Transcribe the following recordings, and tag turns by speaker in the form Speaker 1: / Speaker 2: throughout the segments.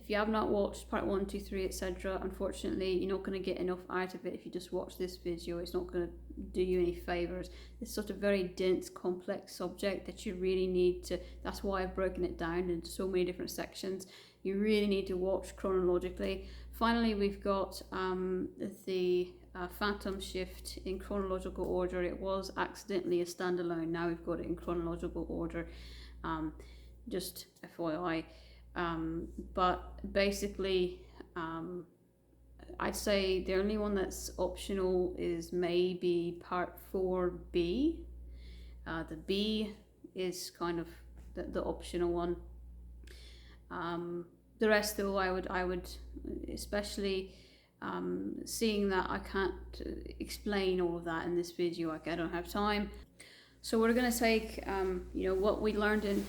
Speaker 1: if you have not watched part 1, 2, 3, etc., unfortunately, you're not going to get enough out of it if you just watch this video. It's not going to do you any favours. It's such a very dense, complex subject that you really need to, that's why I've broken it down into so many different sections. You really need to watch chronologically. Finally, we've got the Phantom Shift in chronological order. It was accidentally a standalone, now we've got it in chronological order, just FYI. But basically, I'd say the only one that's optional is maybe part 4B. The B is kind of the optional one. The rest, though, I would especially seeing that I can't explain all of that in this video. Like, I don't have time. So we're going to take what we learned in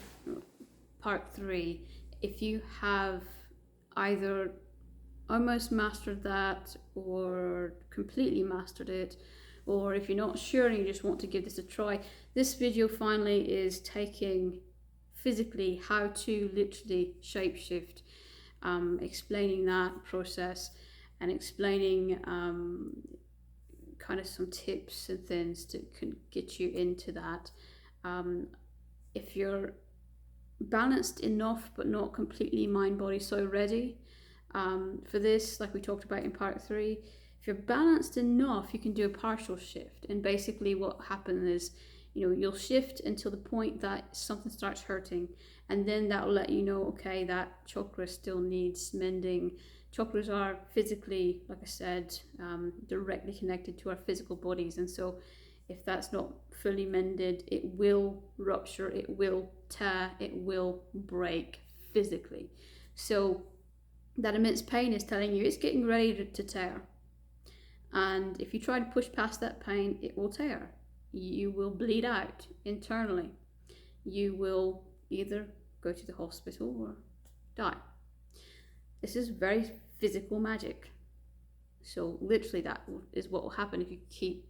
Speaker 1: part 3. If you have either almost mastered that or completely mastered it, or if you're not sure and you just want to give this a try, this video finally is taking physically how to literally shapeshift, explaining that process and explaining kind of some tips and things that can get you into that. If you're balanced enough but not completely mind, body, soul ready for this, like we talked about in part 3, if you're balanced enough, you can do a partial shift. And basically what happens is, you'll shift until the point that something starts hurting, and then that will let you know, okay, that chakra still needs mending. Chakras are physically, like I said, directly connected to our physical bodies, and so if that's not fully mended, it will rupture, it will tear, it will break physically. So that immense pain is telling you it's getting ready to tear. And if you try to push past that pain, it will tear. You will bleed out internally. You will either go to the hospital or die. This is very physical magic. So literally that is what will happen if you keep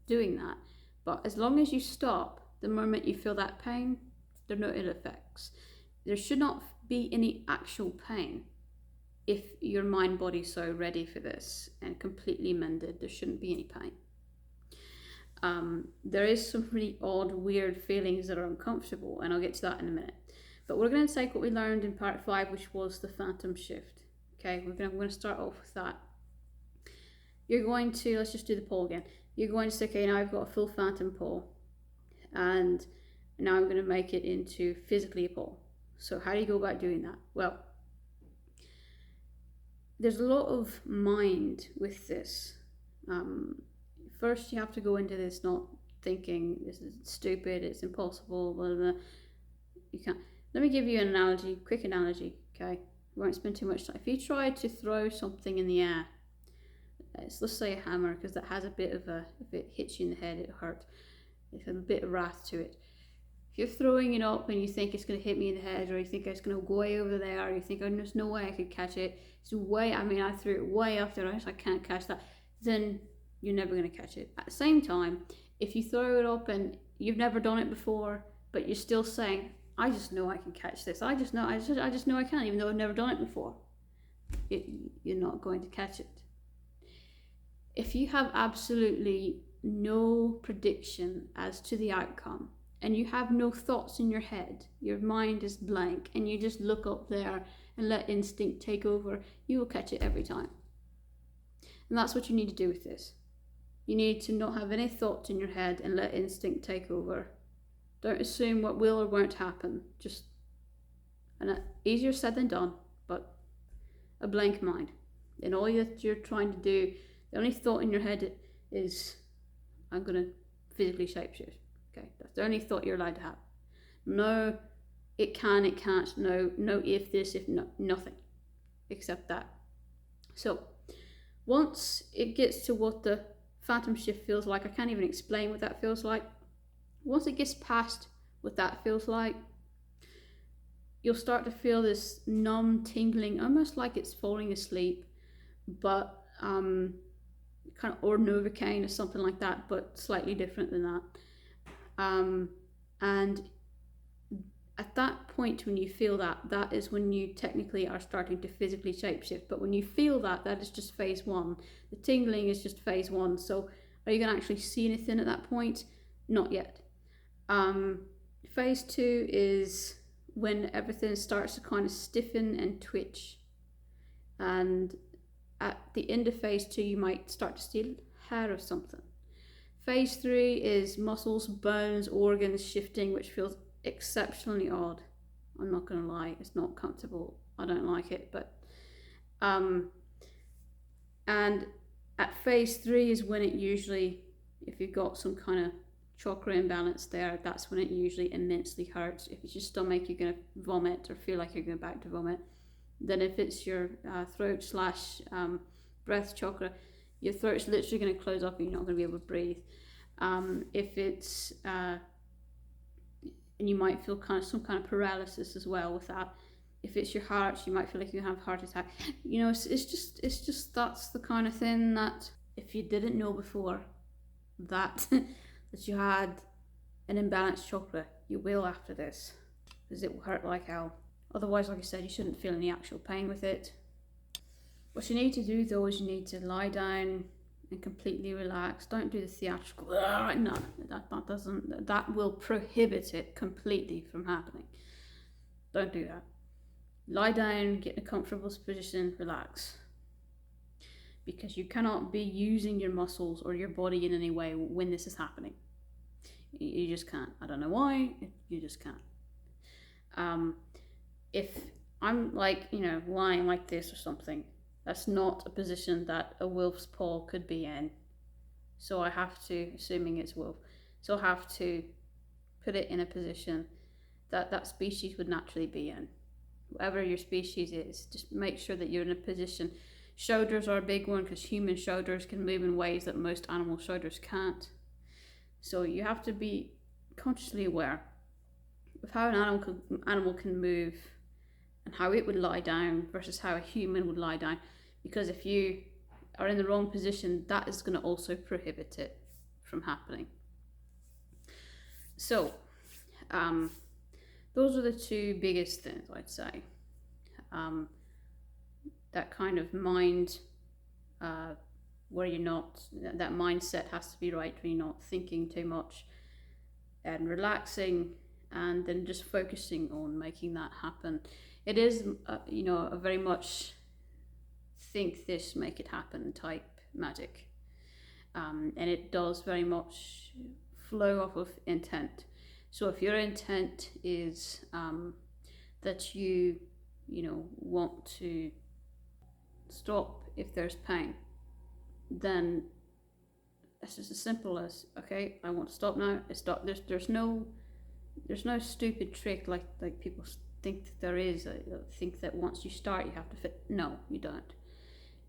Speaker 1: doing that. But as long as you stop the moment you feel that pain, there are no ill effects. There should not be any actual pain. If your mind, body, soul ready for this and completely mended, there shouldn't be any pain. There is some really odd, weird feelings that are uncomfortable, and I'll get to that in a minute. But we're going to take what we learned in part 5, which was the phantom shift. Okay, we're going to start off with that. You're going to, let's just do the pole again. You're going to say, okay, now I've got a full phantom pole, and now I'm going to make it into physically a pole. So how do you go about doing that? Well, there's a lot of mind with this. First, you have to go into this not thinking this is stupid, it's impossible, blah, blah, blah. You can't. Let me give you an analogy, quick analogy, okay? We won't spend too much time. If you try to throw something in the air, let's say a hammer, because that has a bit of a, if it hits you in the head, it hurts. It has a bit of wrath to it. If you're throwing it up and you think it's going to hit me in the head, or you think it's going to go way over there, or you think, oh, there's no way I could catch it, it's way, I threw it way up there, I can't catch that, then you're never going to catch it. At the same time, if you throw it up and you've never done it before, but you're still saying, I just know I can catch this, I just know I can, even though I've never done it before, you're not going to catch it. If you have absolutely no prediction as to the outcome, and you have no thoughts in your head, your mind is blank, and you just look up there and let instinct take over, you will catch it every time. And that's what you need to do with this. You need to not have any thoughts in your head and let instinct take over. Don't assume what will or won't happen. Just, and easier said than done, but a blank mind. And all that you're trying to do, the only thought in your head is, I'm going to physically shapeshift. Okay, that's the only thought you're allowed to have. No, it can, it can't, no if this, if no, nothing except that. So once it gets to what the phantom shift feels like, I can't even explain what that feels like. Once it gets past what that feels like, you'll start to feel this numb tingling, almost like it's falling asleep, but kind of or Novocaine or something like that, but slightly different than that. And at that point when you feel that, that is when you technically are starting to physically shapeshift. But when you feel that, that is just phase one. The tingling is just phase one. So are you going to actually see anything at that point? Not yet. Phase two is when everything starts to kind of stiffen and twitch. And at the end of phase two, you might start to see hair of something. Phase three is muscles, bones, organs shifting, which feels exceptionally odd. I'm not going to lie, it's not comfortable. I don't like it, but and at phase three is when it usually, if you've got some kind of chakra imbalance there, that's when it usually immensely hurts. If it's your stomach, you're going to vomit or feel like you're going back to vomit. Then if it's your throat slash breath chakra, your throat's literally going to close up and you're not going to be able to breathe. If it's and you might feel kind of some kind of paralysis as well with that. If it's your heart, you might feel like you have a heart attack. You know, it's just that's the kind of thing that if you didn't know before that that you had an imbalanced chakra, you will after this, because it will hurt like hell. Otherwise, like I said, you shouldn't feel any actual pain with it. What you need to do though is you need to lie down and completely relax. Don't do the theatrical. No, that will prohibit it completely from happening. Don't do that. Lie down, get in a comfortable position, relax. Because you cannot be using your muscles or your body in any way when this is happening. You just can't. I don't know why, you just can't. If I'm like, you know, lying like this or something, that's not a position that a wolf's paw could be in. So I have to, assuming it's wolf, so I have to put it in a position that that species would naturally be in. Whatever your species is, just make sure that you're in a position. Shoulders are a big one because human shoulders can move in ways that most animal shoulders can't. So you have to be consciously aware of how an animal can move and how it would lie down versus how a human would lie down. Because if you are in the wrong position, that is going to also prohibit it from happening. So, those are the two biggest things I'd say. That kind of mind, where you're not, that mindset has to be right, where you're not thinking too much and relaxing, and then just focusing on making that happen. It is, you know, a very much think this, make it happen type magic. And it does very much flow off of intent. So if your intent is that you know, want to stop if there's pain, then it's just as simple as, okay, I want to stop now. It's stop. There's no stupid trick like people think that there is. I think that once you start, you have to fit. No, you don't.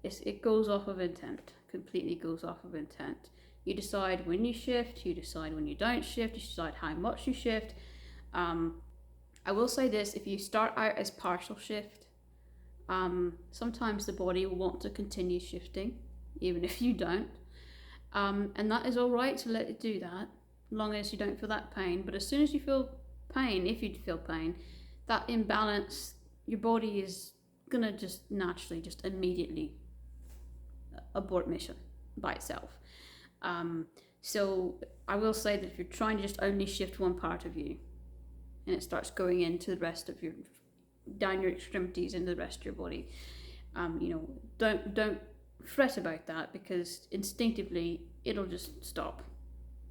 Speaker 1: It goes off of intent. Completely goes off of intent. You decide when you shift. You decide when you don't shift. You decide how much you shift. I will say this: if you start out as partial shift, sometimes the body will want to continue shifting, even if you don't. And that is all right to let it do that, as long as you don't feel that pain. But as soon as you feel pain, if you feel pain, that imbalance, your body is gonna just naturally, just immediately abort mission by itself. So I will say that if you're trying to just only shift one part of you, and it starts going into the rest of your, down your extremities into the rest of your body, you know, don't fret about that, because instinctively it'll just stop.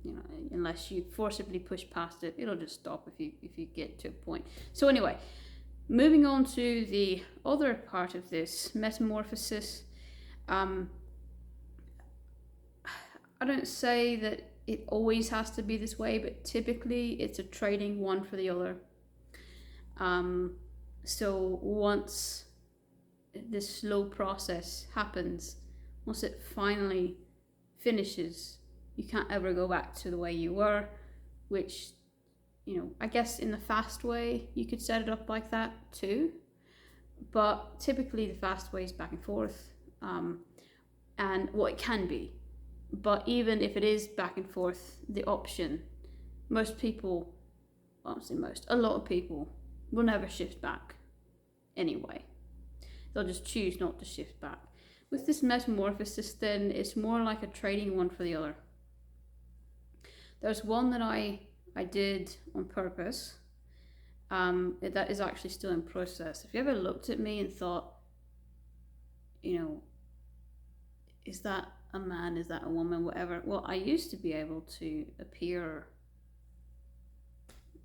Speaker 1: You know, unless you forcibly push past it, it'll just stop if you get to a point. So anyway, moving on to the other part of this metamorphosis. I don't say that it always has to be this way, but typically it's a trading one for the other. So once this slow process happens, once it finally finishes, you can't ever go back to the way you were, which, you know, I guess in the fast way you could set it up like that too, but typically the fast way is back and forth, and well, it can be, but even if it is back and forth, the option, most people honestly a lot of people will never shift back anyway. They'll just choose not to shift back. With this metamorphosis then, it's more like a trading one for the other. There's one that I did on purpose. That is actually still in process. If you ever looked at me and thought, you know, is that a man, is that a woman, whatever. Well, I used to be able to appear,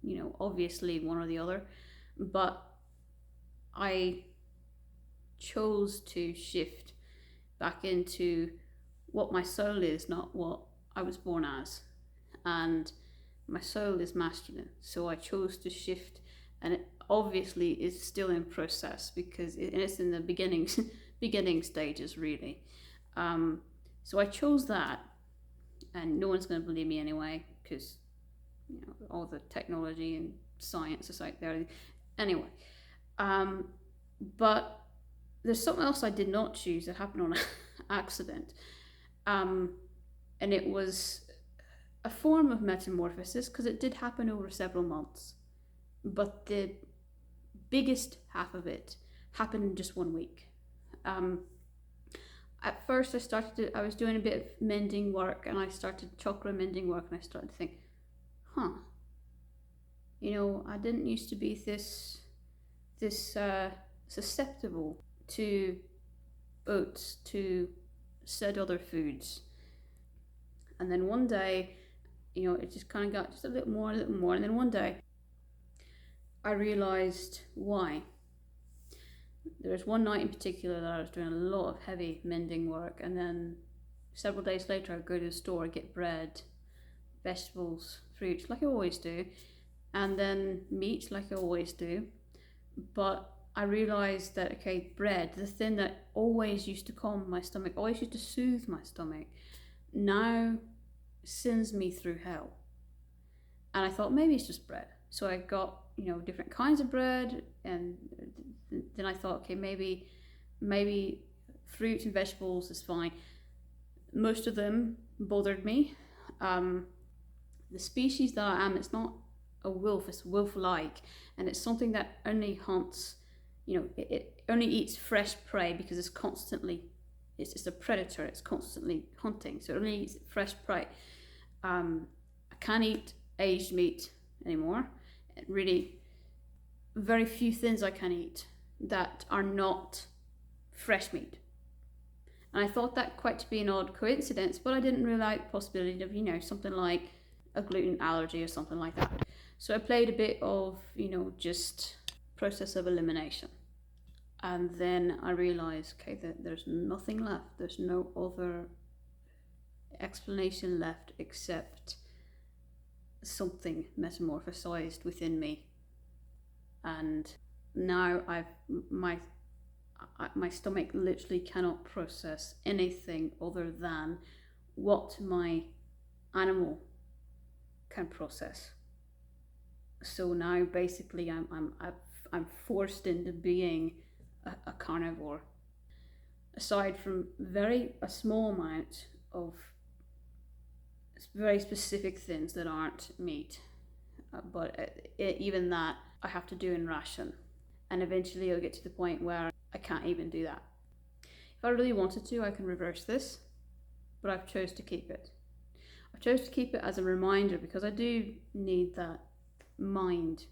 Speaker 1: you know, obviously one or the other, but I chose to shift back into what my soul is, not what I was born as. And my soul is masculine, so I chose to shift, and it obviously is still in process because it's in the beginning stages really. So I chose that, and no one's going to believe me anyway because, you know, all the technology and science is out there anyway. But there's something else I did not choose that happened on accident, and it was a form of metamorphosis because it did happen over several months, but the biggest half of it happened in just 1 week. At first I was doing a bit of mending work, and I started chakra mending work, and I started to think, you know, I didn't used to be this susceptible to oats, to said other foods. And then one day, you know, it just kind of got just a little more, and then one day I realized why. There was one night in particular that I was doing a lot of heavy mending work, and then several days later I'd go to the store, get bread, vegetables, fruits, like I always do, and then meat, like I always do. But I realised that, okay, bread, the thing that always used to calm my stomach, always used to soothe my stomach, now sends me through hell. And I thought, maybe it's just bread. So I got, you know, different kinds of bread, and then I thought, okay, maybe fruit and vegetables is fine. Most of them bothered me. The species that I am, it's not a wolf, it's wolf-like, and it's something that only hunts, you know, it only eats fresh prey because it's constantly, it's a predator, it's constantly hunting, so it only eats fresh prey. I can't eat aged meat anymore. Really, very few things I can eat that are not fresh meat. And I thought that quite to be an odd coincidence, but I didn't rule out the possibility of, you know, something like a gluten allergy or something like that. So I played a bit of, you know, just process of elimination. And then I realized, okay, that there's nothing left. There's no other explanation left except something metamorphosized within me. And now my stomach literally cannot process anything other than what my animal can process. So now basically I'm forced into being a carnivore. Aside from a small amount of very specific things that aren't meat, but even that I have to do in ration, and eventually I'll get to the point where I can't even do that. If I really wanted to, I can reverse this, but I've chose to keep it. I've chose to keep it as a reminder because I do need that mind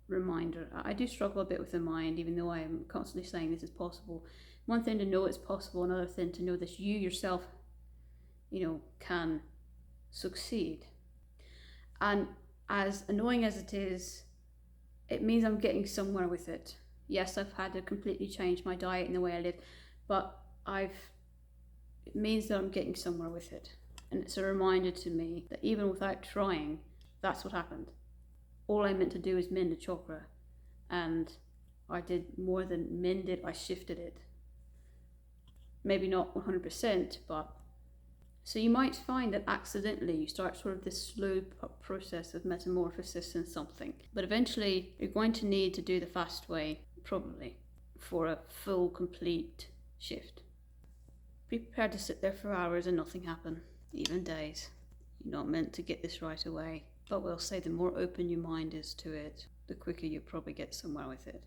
Speaker 1: reminder. I do struggle a bit with the mind, even though I am constantly saying this is possible. One thing to know it's possible, another thing to know that you yourself, you know, can succeed. And as annoying as it is, it means I'm getting somewhere with it. Yes, I've had to completely change my diet and the way I live, but it means that I'm getting somewhere with it. And it's a reminder to me that even without trying, that's what happened. All I meant to do is mend a chakra, and I did more than mend it, I shifted it. Maybe not 100%, but so you might find that accidentally you start sort of this slow process of metamorphosis in something, but eventually you're going to need to do the fast way, probably, for a full, complete shift. Be prepared to sit there for hours and nothing happen, even days. You're not meant to get this right away. But we'll say the more open your mind is to it, the quicker you probably get somewhere with it.